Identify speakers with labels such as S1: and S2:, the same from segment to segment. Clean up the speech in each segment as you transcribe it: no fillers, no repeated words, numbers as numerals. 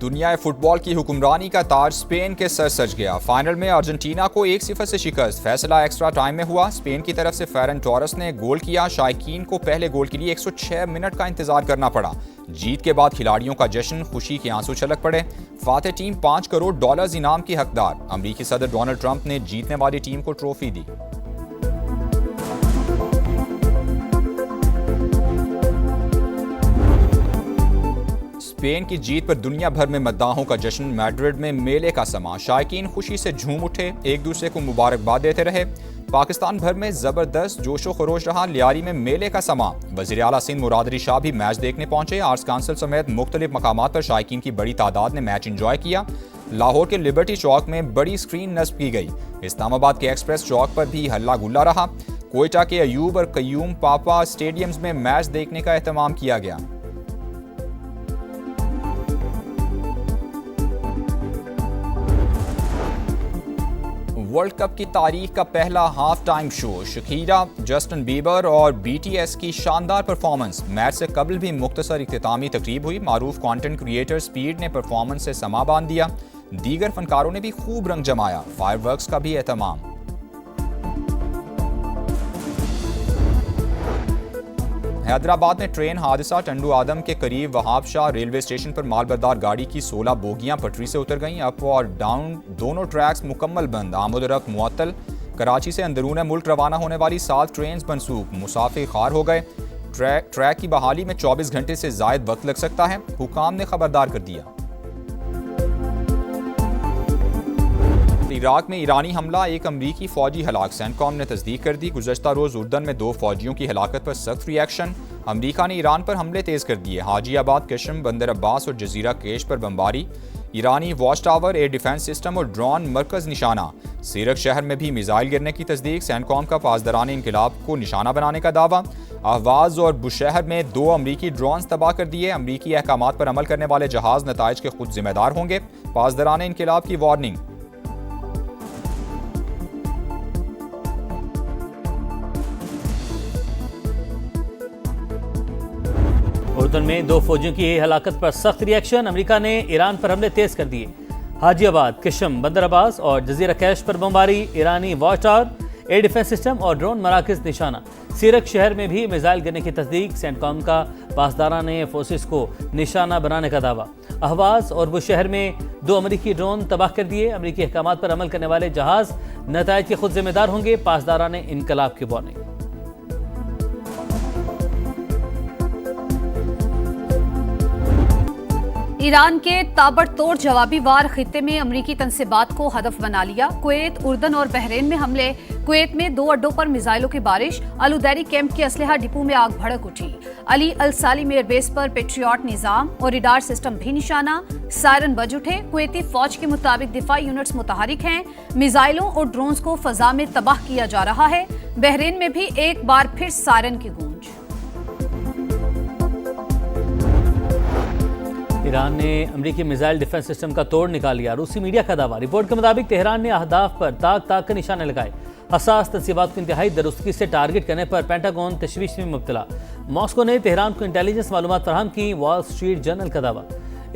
S1: दुनिया फुटबॉल की हुक्मरानी का ताज स्पेन के सर सज गया। फाइनल में अर्जेंटीना को 1-0 से शिकस्त। फैसला एक्स्ट्रा टाइम में हुआ। स्पेन की तरफ से फेरन टोरेस ने गोल किया। शायकीन को पहले गोल के लिए 106 मिनट का इंतजार करना पड़ा। जीत के बाद खिलाड़ियों का जश्न, खुशी के आंसू छलक पड़े। फातेह टीम $5 करोड़ इनाम की हकदार। अमेरिकी सदर डोनाल्ड ट्रंप ने जीतने वाली टीम को ट्रॉफी दी। स्पेन की जीत पर दुनिया भर में मद्दाहों का जश्न। मैड्रिड में मेले का समा। शायकीन खुशी से झूम उठे, एक दूसरे को मुबारकबाद देते रहे। पाकिस्तान भर में जबरदस्त जोशो खरोश रहा। लियारी में मेले का समा। वज़ीर आला सिंध मुराद अली शाह भी मैच देखने पहुंचे। आर्ट्स काउंसिल समेत मुख्तलिफ मकामात पर शायकीन की बड़ी तादाद ने मैच एंजॉय किया। लाहौर के लिबर्टी चौक में बड़ी स्क्रीन नस्ब की गई। इस्लामाबाद के एक्सप्रेस चौक पर भी हल्ला गुल्ला रहा। कोयटा के अयूब और कयूम पापा स्टेडियम्स में मैच देखने का एहतमाम किया गया। वर्ल्ड कप की तारीख का पहला half time show. Shakira, Justin Bieber और BTS की शानदार परफॉर्मेंस। मैच से कबल भी मुख्तसर इख्तितामी तकरीब हुई। मारूफ कंटेंट क्रिएटर स्पीड ने परफॉर्मेंस से समा बांध दिया। दीगर फनकारों ने भी खूब रंग जमाया। फायरवर्क्स का भी एहतमाम। हैदराबाद में ट्रेन हादसा। टंडू आदम के करीब वहाब शाह रेलवे स्टेशन पर मालबरदार गाड़ी की 16 बोगियां पटरी से उतर गईं। अप और डाउन दोनों ट्रैक्स मुकम्मल बंद। आमद-ओ-रफ्त मुअत्तल। कराची से अंदरून मुल्क रवाना होने वाली 7 ट्रेन मनसूख। मुसाफिर खार हो गए। ट्रैक की बहाली में 24 घंटे से जायद वक्त लग सकता है। हुकाम ने खबरदार कर दिया। इराक में ईरानी हमला, एक अमरीकी फौजी हलाक। सेंटकॉम ने तस्दीक कर दी। गुज़श्ता रोज उर्दन में 2 फौजियों की हलाकत पर सख्त रिएक्शन। अमरीका ने ईरान पर हमले तेज कर दिए। हाजीआबाद, कशम, बंदर अब्बास और जजीरा केश पर बमबारी। ईरानी watch tower, air defence system और ड्रोन मरकज निशाना। सीरक शहर में भी मिसाइल गिरने की तस्दीक। सेंटकॉम का पासदारान इंकलाब को निशाना बनाने का दावा। अहवाज और बुशहर में 2 अमरीकी ड्रोन तबाह कर दिए। अमरीकी अहकामात पर अमल करने वाले जहाज नताइज के खुद जिम्मेदार होंगे। पासदारान इंकलाब की वार्निंग।
S2: उर्दन में 2 फौजियों की हलाकत पर सख्त रिएक्शन। अमेरिका ने ईरान पर हमले तेज कर दिए। हाजीआबाद, कशम, बंदर अब्बास और जजीरा कैश पर बमबारी। ईरानी watch tower, air defence system और ड्रोन मराकज निशाना। सीरक शहर में भी मिसाइल गिरने की तस्दीक। सेंटकॉम का पासदारा ने फोर्सेस को निशाना बनाने का दावा। अहवाज और बुशहर में 2 अमरीकी ड्रोन तबाह कर दिए। अमरीकी अहकामात पर अमल करने वाले जहाज नताइज के खुद जिम्मेदार होंगे। पासदारा ने इनकलाब की वार्निंग।
S3: ईरान के ताबड़तोड़ जवाबी वार खित्ते में अमरीकी तनसीबात को हदफ बना लिया। कुवैत, उर्दन और बहरीन में हमले। कुवैत में 2 अड्डों पर मिसाइलों की बारिश। अलुदैरी कैंप के असलहा डिपो में आग भड़क उठी। अली अल सालिम एयरबेस पर पेट्रियट निजाम और रिडार सिस्टम भी निशाना। सायरन बज उठे। कुवैती फौज के मुताबिक दिफाई यूनिट्स मुतहरिक हैं। मिसाइलों और ड्रोन्स को फजा में तबाह किया जा रहा है। बहरीन में भी एक बार फिर सायरन की गूंज।
S2: ईरान ने अमरीकी मिसाइल डिफेंस सिस्टम का तोड़ निकाल लिया। रूसी मीडिया का दावा। रिपोर्ट के मुताबिक तेहरान ने अहदाफ पर ताक के निशाने लगाए। हसास तनसीबात को इंतहाई दुरुस्तगी से टारगेट करने पर पेंटागन तशवीश में मुब्तला। मॉस्को ने तेहरान को इंटेलिजेंस मालूमात फराहम की। वॉल स्ट्रीट जर्नल का दावा।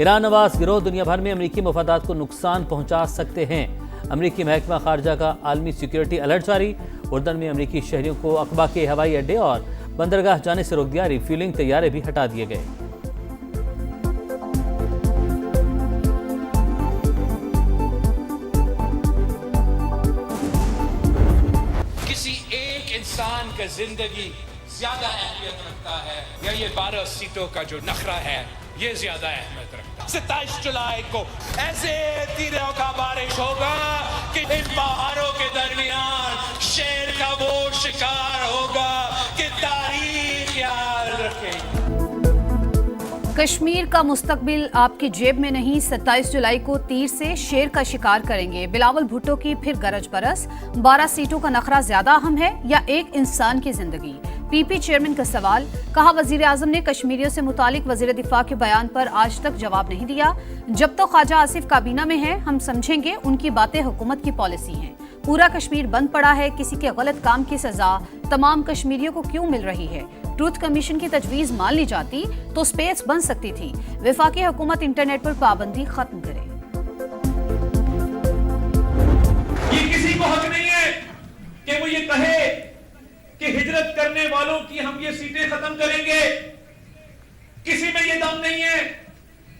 S2: ईरान नवाज गिरोह दुनिया भर में अमरीकी मफादात को नुकसान पहुंचा सकते हैं। अमरीकी महकमा खारजा का आलमी सिक्योरिटी अलर्ट जारी। उर्दन में अमरीकी शहरियों को अकबा के हवाई अड्डे और बंदरगाह जाने से रोक दिया। रिफ्यूलिंग तैयारे भी हटा दिए गए।
S4: इंसान का जिंदगी ज्यादा अहमियत रखता है या ये 12 सीटों का जो नखरा है ये ज्यादा अहमियत रखता है। 27 जुलाई को ऐसे तीरों का बारिश होगा कि इन पहाड़ों के दरमियान शेर का वो शिकार होगा कि तारीख याद रखेगी।
S3: कश्मीर का मुस्तकबिल आपकी जेब में नहीं। 27 जुलाई को तीर से शेर का शिकार करेंगे। बिलावल भुट्टो की फिर गरज बरस। 12 सीटों का नखरा ज्यादा अहम है या एक इंसान की जिंदगी? पीपी चेयरमैन का सवाल। कहा, वजीर आजम ने कश्मीरियों से मुतालिक वजीर दिफा के बयान पर आज तक जवाब नहीं दिया। जब तो ख्वाजा आसिफ काबीना में है हम समझेंगे उनकी बातें हुकूमत की पॉलिसी हैं। पूरा कश्मीर बंद पड़ा है, किसी के गलत काम की सजा तमाम कश्मीरियों को क्यों मिल रही है? ट्रूथ कमीशन की तजवीज मान ली जाती तो स्पेस बन सकती थी। वफाकी हुकूमत इंटरनेट पर पाबंदी खत्म करे।
S5: ये किसी को हक नहीं है कि वो ये कहे कि हिजरत करने वालों की हम ये सीटें खत्म करेंगे। किसी में ये दम नहीं है,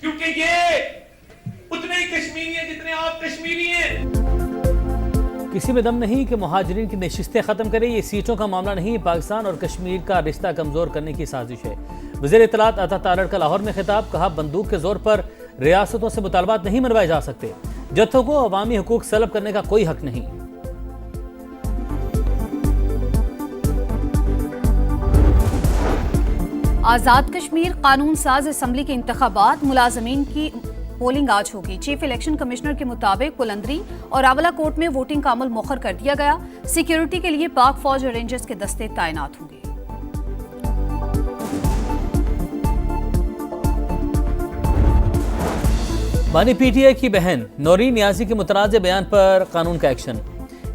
S5: क्योंकि ये उतने ही कश्मीरी हैं जितने आप कश्मीरी हैं।
S2: किसी में दम नहीं कि मुहाजिरीन की नशिस्तें खत्म करे। ये सीटों का मामला नहीं, पाकिस्तान और कश्मीर का रिश्ता कमजोर करने की साजिश है। वज़ीर इत्तलात अता तारड़ का लाहौर में खिताब, कहा बंदूक के जोर पर रियासतों से मुतालबात नहीं मनवाए जा सकते। जत्थों को अवामी हुकूक सलब करने का कोई हक नहीं।
S3: आजाद कश्मीर कानून साज असम्बली के इंतखाबात, मुलाजमीन की पोलिंग आज होगी। चीफ इलेक्शन कमिश्नर के मुताबिक कुलंदरी और आंवला कोर्ट में वोटिंग का अमल मौखर कर दिया गया। सिक्योरिटी के लिए पाक फौज और रेंजर्स के दस्ते तैनात होंगे।
S2: बानी पीटीआई की बहन नौरीन नियाजी के मुतनाज़ बयान पर कानून का एक्शन।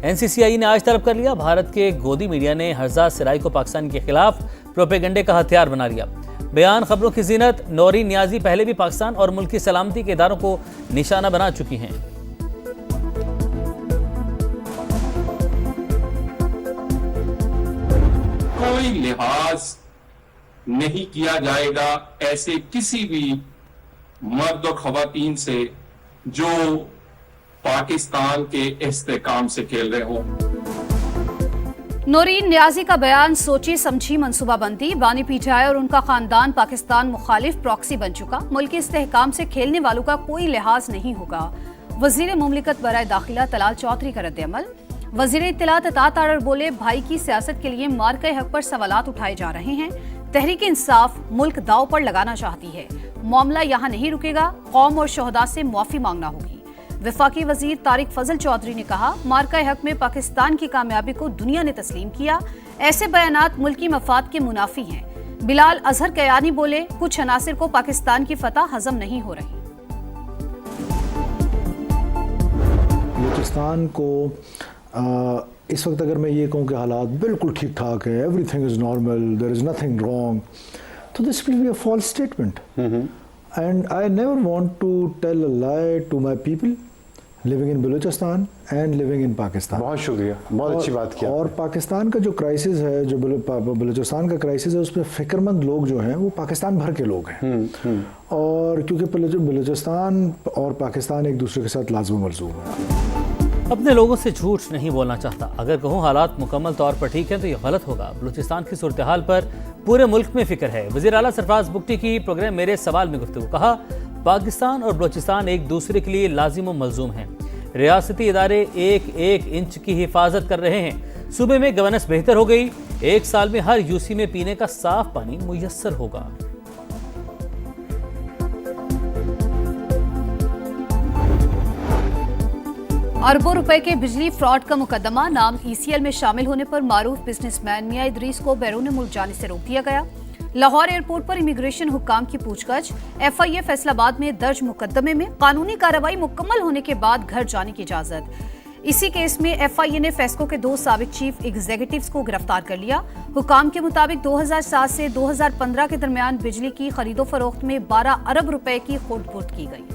S2: एनसीसीआई ने आज तलब कर लिया। भारत के गोदी मीडिया ने हर्जाद सिराई को पाकिस्तान के खिलाफ प्रोपेगेंडे का हथियार बना लिया। बयान खबरों की जीनत, नौरीन नियाजी पहले भी पाकिस्तान और मुल्क की सलामती के इदारों को निशाना बना चुकी हैं।
S6: कोई लिहाज नहीं किया जाएगा ऐसे किसी भी मर्द और खवातीन से जो पाकिस्तान के इस्तेकाम से खेल रहे हों।
S3: नौरीन नियाजी का बयान सोची समझी मंसूबाबंदी। बानी पीटीआई और उनका खानदान पाकिस्तान मुखालिफ प्रॉक्सी बन चुका। मुल्की इस्तेहकाम से खेलने वालों का कोई लिहाज नहीं होगा। वजीर मुमलिकत बराए दाखिला तलाल चौधरी का रद्द-ए-अमल। वजीर इत्तलात अता तारड़ बोले, भाई की सियासत के लिए मार्के हक पर सवालात उठाए जा रहे हैं। तहरीक इंसाफ मुल्क दाव पर लगाना चाहती है। मामला यहाँ नहीं रुकेगा, कौम और शहदा से माफी मांगना होगी। वफाकी वजीर तारिक फजल चौधरी ने कहा, मार्का हक में पाकिस्तान की कामयाबी को दुनिया ने तस्लीम किया। ऐसे बयानात मुल्की मफाद के मुनाफी हैं। बिलाल अजहर कयानी बोले, कुछ अनासिर को पाकिस्तान की फतह हजम नहीं हो रही।
S7: बलूचिस्तान को इस वक्त अगर मैं ये कहूँ कि हालात बिल्कुल ठीक ठाक है, everything is normal, there is nothing wrong, तो this will be a false statement. And I never want to tell a lie to my people living in Balochistan and living in Pakistan.
S8: बहुत शुक्रिया, बहुत अच्छी बात किया।
S7: और पाकिस्तान का जो क्राइसिस है, जो बलूचिस्तान का क्राइसिस है, उसमें फ़िक्रमंद लोग जो हैं वो पाकिस्तान भर के लोग हैं। और क्योंकि बलूचिस्तान और पाकिस्तान एक दूसरे के साथ लाज़िम मलज़ूम है।
S2: अपने लोगों से झूठ नहीं बोलना चाहता। अगर कहूँ हालात मुकम्मल तौर पर ठीक है तो ये गलत होगा। बलूचिस्तान की सूरत हाल पर पूरे मुल्क में फिक्र है। वज़ीर आला सरफराज बुगटी की प्रोग्राम मेरे सवाल में गुफ्तगू, कहा पाकिस्तान और बलूचिस्तान एक दूसरे के लिए लाजिम व मलजूम हैं। रियासती इदारे एक एक इंच की हिफाजत कर रहे हैं। सूबे में गवर्नेंस बेहतर हो गई। 1 साल में हर यूसी में पीने का साफ पानी मुयस्सर होगा।
S3: अरबों रुपए के बिजली फ्रॉड का मुकदमा, नाम ECL में शामिल होने पर मारूफ बिजनेसमैन मियां इदरीस को बैरून मुल्क जाने से रोक दिया गया। लाहौर एयरपोर्ट पर इमिग्रेशन हुक्काम की पूछताछ। FIA फैसलाबाद में दर्ज मुकदमे में कानूनी कार्रवाई मुकम्मल होने के बाद घर जाने की इजाजत। इसी केस में FIA ने फेस्को के 2 साबिक चीफ एग्जीक्यूटिव्स को गिरफ्तार कर लिया। हुक्काम के मुताबिक 2007 से 2015 के दरमियान बिजली की खरीदो फरोख्त में 12 अरब रुपए की खुर्द-बुर्द की गई।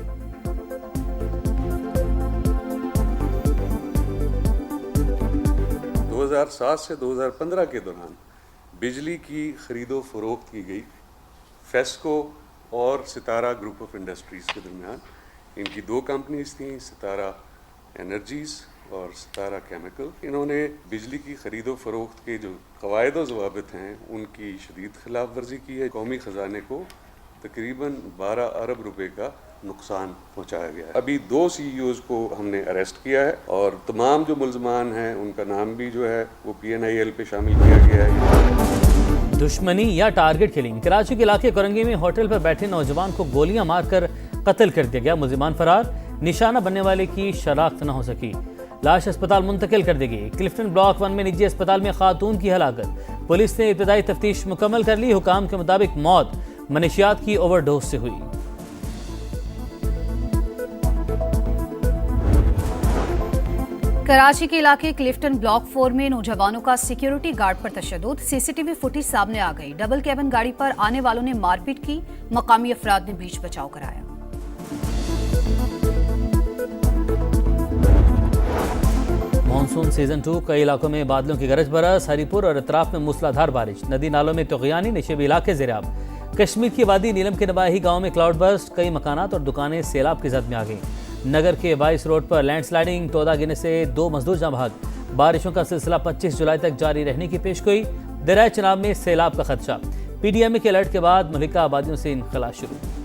S9: 2007 से 2015 के दौरान बिजली की खरीदो फरोख्त की गई फेस्को और सितारा ग्रुप ऑफ इंडस्ट्रीज़ के दरमियान। इनकी 2 कंपनीज थीं, सितारा एनर्जीज़ और सितारा केमिकल। इन्होंने बिजली की खरीदो फरोख्त के जो क़वायद व ज़वाबित हैं उनकी शदीद खिलाफ वर्जी की है। कौमी ख़जाने को तकरीबन 12 अरब रुपए का नुकसान पहुंचाया गया है। अभी 2 CEOs को हमने अरेस्ट किया है और तमाम जो मुल्ज़मान हैं उनका नाम भी जो है वो PNIL पे शामिल किया गया है।
S2: दुश्मनी या टारगेट किलिंग। कराची के इलाके कोरंगी में होटल पर बैठे नौजवान को गोलियां मारकर कत्ल कर दिया गया। मुल्ज़िमान फरार, निशाना बनने वाले की शनाख्त न हो सकी। लाश अस्पताल मुंतकिल कर दी गई। क्लिफ्टन ब्लॉक 1 में निजी अस्पताल में खातून की हलाकत। पुलिस ने इब्तदाई तफ्तीश मुकम्मल कर ली। हुकाम के मुताबिक मौत मनशियात की ओवरडोज से हुई।
S3: कराची के इलाके क्लिफ्टन ब्लॉक 4 में नौजवानों का सिक्योरिटी गार्ड पर तशद्दुद। सीसीटीवी फुटेज सामने आ गई। डबल कैबिन गाड़ी पर आने वालों ने मारपीट की। मकामी अफराद ने बीच बचाव कराया।
S2: मानसून सीजन 2 कई इलाकों में बादलों की गरज बरस। हरीपुर और अतराफ में मूसलाधार बारिश। नदी नालों में तुग़यानी। निशेबी इलाके ज़ेराब। कश्मीर की वादी नीलम के नवाही गांव में क्लाउड बर्स्ट। कई मकानात और दुकानें सैलाब की जद में आ गईं। नगर के वाइस रोड पर लैंडस्लाइडिंग। तोदा गिरने से 2 मजदूर जाँ भाग। बारिशों का सिलसिला 25 जुलाई तक जारी रहने की पेशगोई। दरिया चनाब में सैलाब का खदशा। PDMA के अलर्ट के बाद मलिका आबादियों से इनखला शुरू।